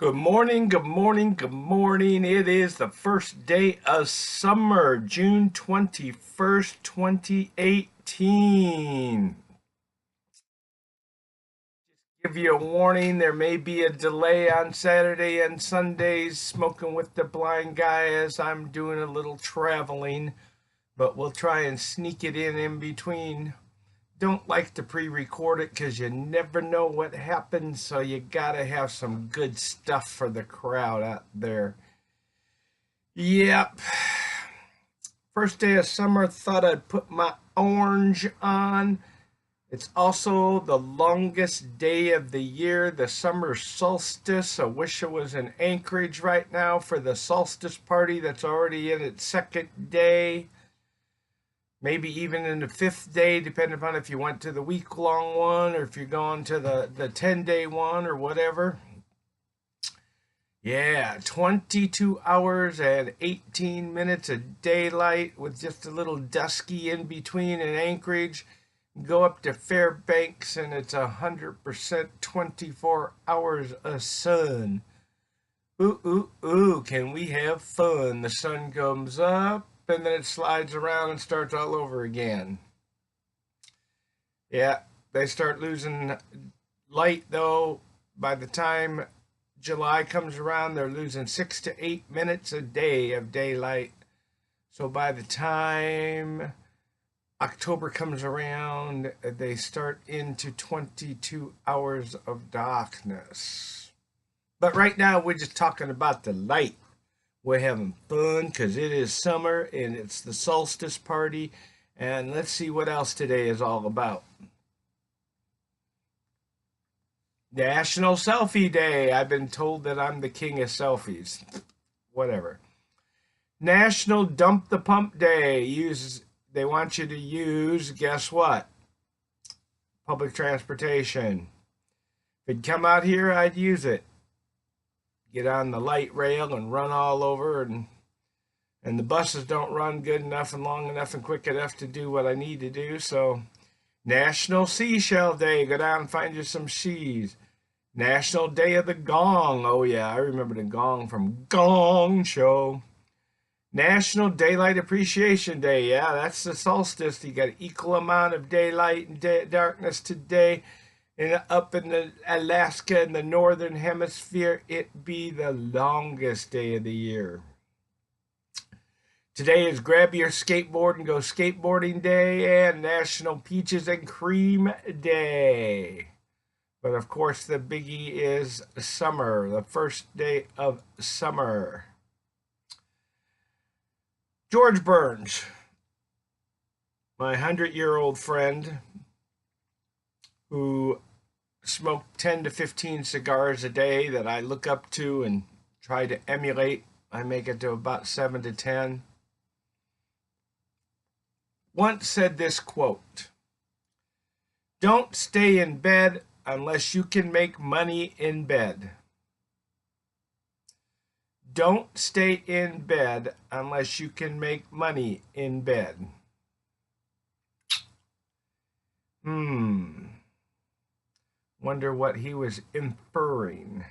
Good morning, good morning, good morning. It is the first day of summer, June 21st, 2018. Give you a warning, there may be a delay on Saturday and Sundays smoking with the blind guy as I'm doing a little traveling, but we'll try and sneak it in between. Don't like to pre-record it because you never know what happens, so you gotta have some good stuff for the crowd out there. Yep. First day of summer, thought I'd put my orange on. It's also the longest day of the year, the summer solstice. I wish I was in Anchorage right now for the solstice party that's already in its second day. Maybe even in the fifth day, depending upon if you went to the week-long one or if you're going to the 10-day one or whatever. Yeah, 22 hours and 18 minutes of daylight with just a little dusky in between in Anchorage. Go up to Fairbanks and it's 100% 24 hours of sun. Ooh, ooh, ooh, can we have fun? The sun comes up and then it slides around and starts all over again. Yeah, they start losing light though. By the time July comes around, they're losing 6 to 8 minutes a day of daylight. So by the time October comes around, they start into 22 hours of darkness. But right now, we're just talking about the light. We're having fun because it is summer and it's the solstice party. And let's see what else today is all about. National Selfie Day. I've been told that I'm the king of selfies. Whatever. National Dump the Pump Day. They want you to use, guess what? Public transportation. If it'd come out here, I'd use it. Get on the light rail and run all over, and the buses don't run good enough and long enough and quick enough to do what I need to do. So National Seashell Day. Go down and find you some seas. National Day of the Gong. Oh yeah, I remember the gong from Gong Show. National Daylight Appreciation Day. Yeah, that's the solstice. You got an equal amount of daylight and darkness today. And up in the Alaska in the northern hemisphere, it be the longest day of the year. Today is Grab Your Skateboard and Go Skateboarding Day and National Peaches and Cream Day. But of course, the biggie is summer, the first day of summer. George Burns, my 100-year-old friend who smoked 10 to 15 cigars a day that I look up to and try to emulate. I make it to about 7 to 10. Once said this quote, "Don't stay in bed unless you can make money in bed. Don't stay in bed unless you can make money in bed." Wonder what he was inferring.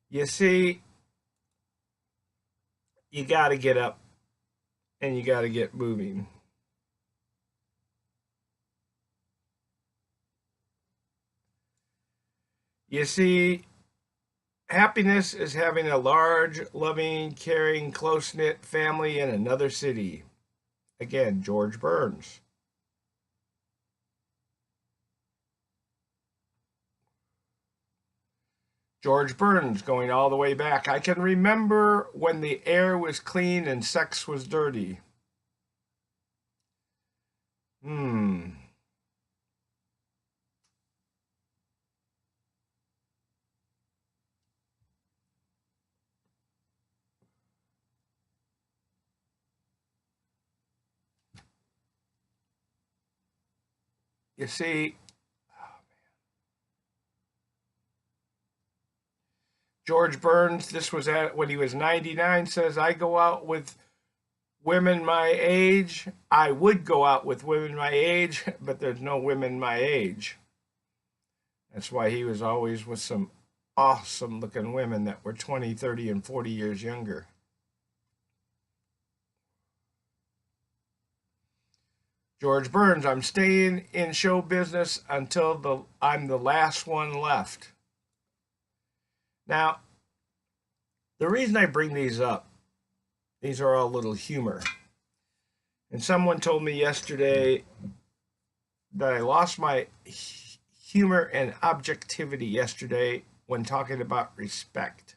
You see, you got to get up and you got to get moving. You see, happiness is having a large, loving, caring, close-knit family in another city. Again, George Burns. George Burns, going all the way back. I can remember when the air was clean and sex was dirty. You see, George Burns, this was when he was 99, says, "I go out with women my age, I would go out with women my age, but there's no women my age. That's why he was always with some awesome looking women that were 20, 30, and 40 years younger. George Burns, I'm staying in show business until I'm the last one left. Now, the reason I bring these up, these are all little humor. And someone told me yesterday that I lost my humor and objectivity yesterday when talking about respect.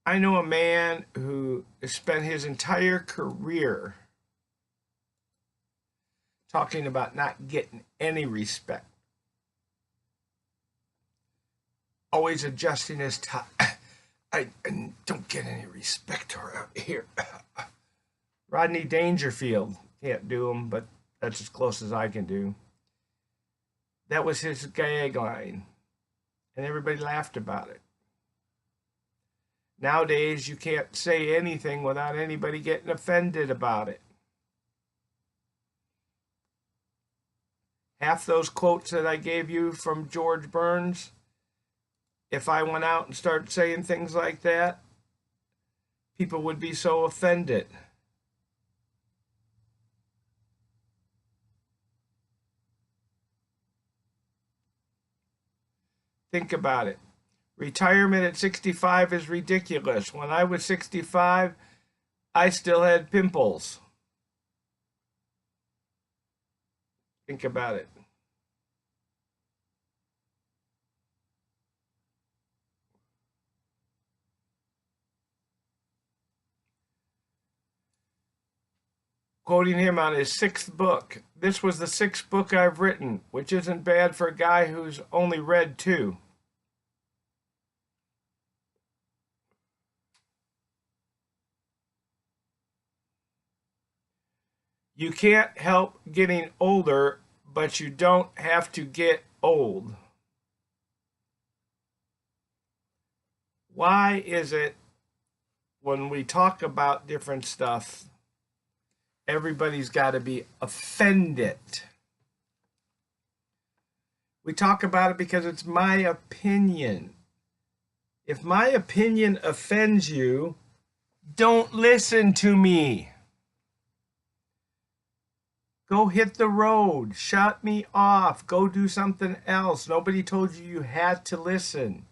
I know a man who spent his entire career talking about not getting any respect. Always adjusting his tie. I don't get any respect around here. Rodney Dangerfield. Can't do him, but that's as close as I can do. That was his gag line. And everybody laughed about it. Nowadays, you can't say anything without anybody getting offended about it. Half those quotes that I gave you from George Burns, if I went out and started saying things like that, people would be so offended. Think about it. Retirement at 65 is ridiculous. When I was 65, I still had pimples. Think about it. Quoting him on his 6th book. This was the 6th book I've written, which isn't bad for a guy who's only read 2. You can't help getting older, but you don't have to get old. Why is it when we talk about different stuff, everybody's got to be offended? We talk about it because it's my opinion. If my opinion offends you, don't listen to me. Go hit the road. Shut me off. Go do something else. Nobody told you you had to listen.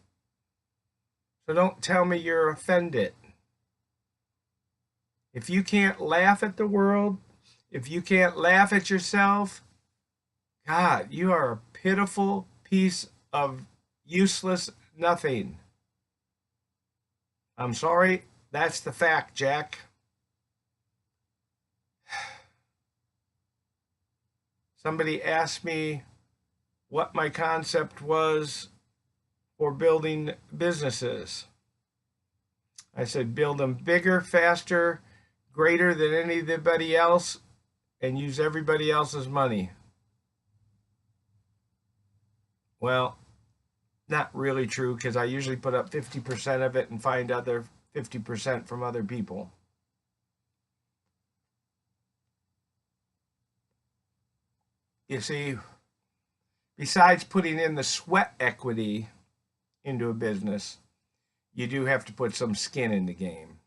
So don't tell me you're offended. If you can't laugh at the world, if you can't laugh at yourself, God, you are a pitiful piece of useless nothing. I'm sorry, that's the fact, Jack. Somebody asked me what my concept was for building businesses. I said, build them bigger, faster, greater than anybody else, and use everybody else's money. Well, not really true, because I usually put up 50% of it and find other 50% from other people. You see, besides putting in the sweat equity into a business, you do have to put some skin in the game.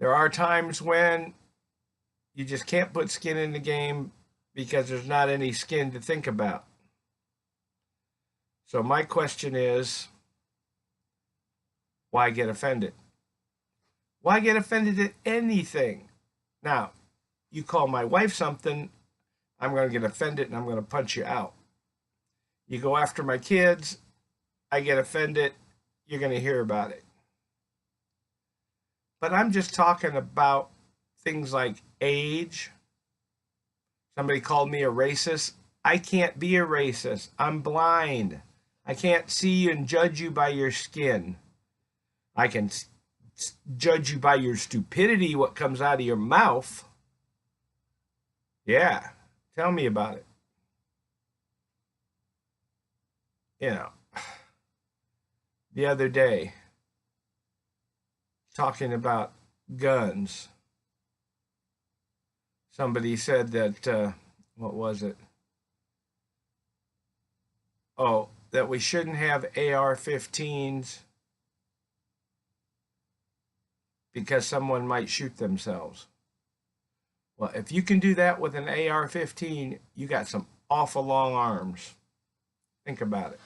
There are times when you just can't put skin in the game because there's not any skin to think about. So my question is, why get offended? Why get offended at anything? Now, you call my wife something, I'm going to get offended and I'm going to punch you out. You go after my kids, I get offended, you're going to hear about it. But I'm just talking about things like age. Somebody called me a racist. I can't be a racist. I'm blind. I can't see you and judge you by your skin. I can judge you by your stupidity, what comes out of your mouth. Yeah, tell me about it. You know, the other day, talking about guns. Somebody said that, what was it? Oh, that we shouldn't have AR-15s because someone might shoot themselves. Well, if you can do that with an AR-15, you got some awful long arms. Think about it.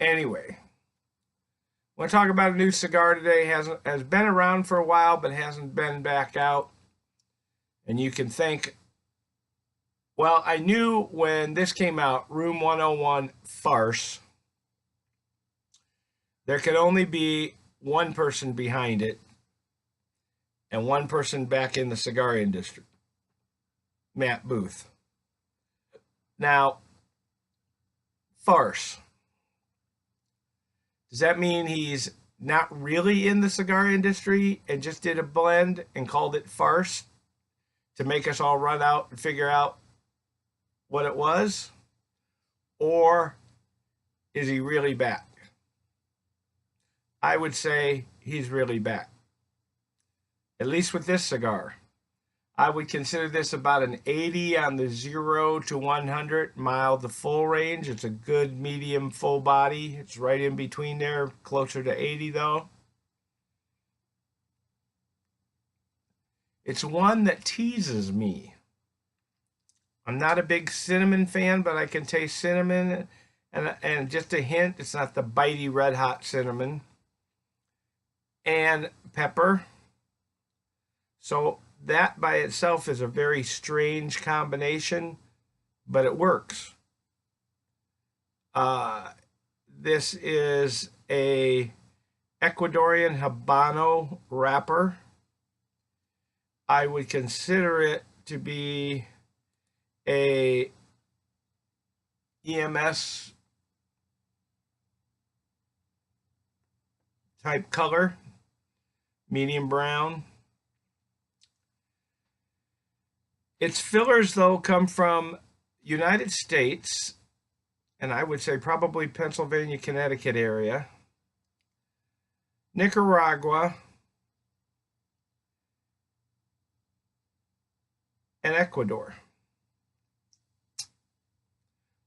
Anyway, I want to talk about a new cigar today. Has been around for a while, but hasn't been back out. And you can think, well, I knew when this came out, Room 101 Farce, there could only be one person behind it and one person back in the cigar industry, Matt Booth. Now, Farce. Does that mean he's not really in the cigar industry and just did a blend and called it Farce to make us all run out and figure out what it was? Or is he really back? I would say he's really back. At least with this cigar. I would consider this about an 80 on the 0 to 100, mild to full range. It's a good medium full body. It's right in between there, closer to 80 though. It's one that teases me. I'm not a big cinnamon fan, but I can taste cinnamon, and just a hint, it's not the bitey red hot cinnamon. And pepper. So that by itself is a very strange combination, but it works. This is a Ecuadorian Habano wrapper. I would consider it to be a EMS type color, medium brown. Its fillers, though, come from United States, and I would say probably Pennsylvania, Connecticut area, Nicaragua, and Ecuador,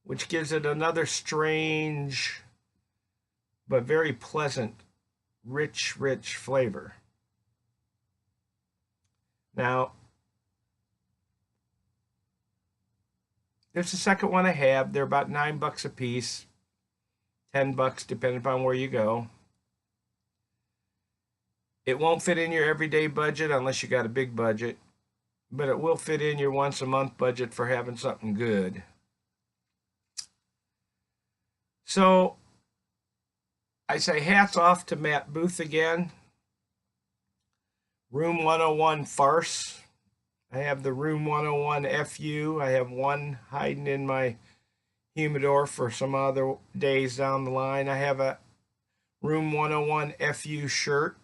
which gives it another strange but very pleasant, rich flavor. Now, there's the second one I have. They're about $9 a piece, $10 depending upon where you go. It won't fit in your everyday budget unless you got a big budget, but it will fit in your once a month budget for having something good. So I say hats off to Matt Booth again. Room 101 Farce. I have the Room 101 FU. I have one hiding in my humidor for some other days down the line. I have a Room 101 FU shirt.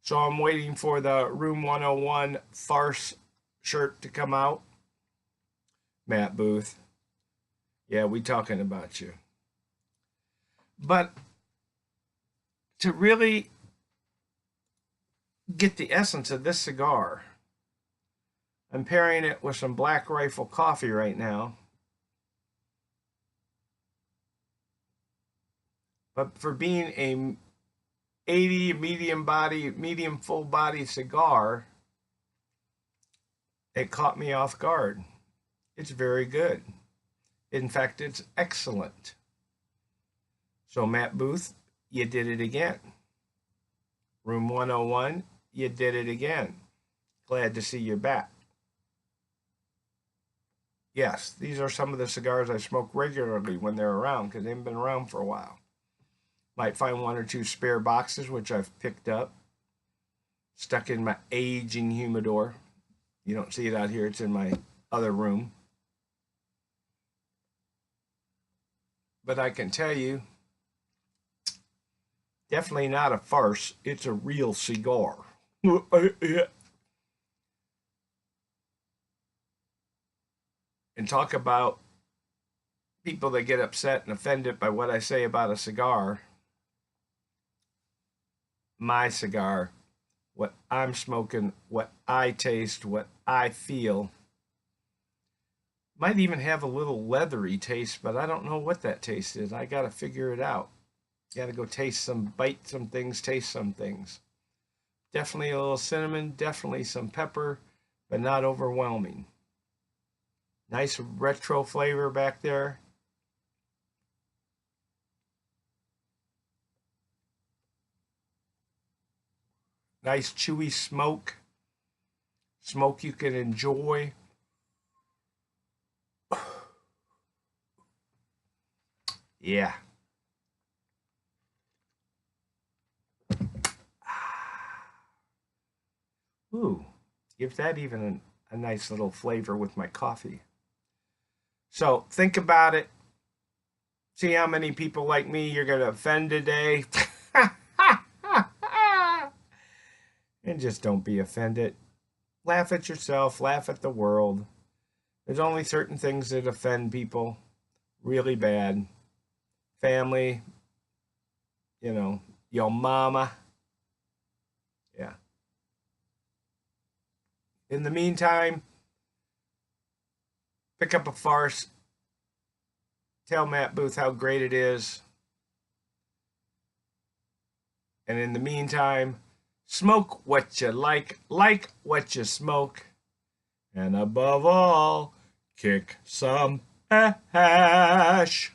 So I'm waiting for the Room 101 Farce shirt to come out. Matt Booth. Yeah, we talking about you. But to really get the essence of this cigar, I'm pairing it with some Black Rifle coffee right now. But for being a 80 medium full body cigar, it caught me off guard. It's very good. In fact, it's excellent. So Matt Booth, you did it again. Room 101, you did it again. Glad to see you back. Yes, these are some of the cigars I smoke regularly when they're around because they haven't been around for a while. Might find one or two spare boxes, which I've picked up, stuck in my aging humidor. You don't see it out here. It's in my other room. But I can tell you, definitely not a farce. It's a real cigar. And talk about people that get upset and offended by what I say about a cigar, my cigar, what I'm smoking, what I taste, what I feel. Might even have a little leathery taste, but I don't know what that taste is. I got to figure it out. Got to go taste some, bite some things, taste some things. Definitely a little cinnamon, definitely some pepper, but not overwhelming. Nice retro flavor back there. Nice chewy smoke. Smoke you can enjoy. Yeah. Ooh, give that even a nice little flavor with my coffee. So think about it. See how many people like me you're going to offend today. And just don't be offended. Laugh at yourself, laugh at the world. There's only certain things that offend people really bad. Family, you know, your mama. Yeah. In the meantime, pick up a farce. Tell Matt Booth how great it is. And in the meantime, smoke what you like what you smoke. And above all, kick some ash.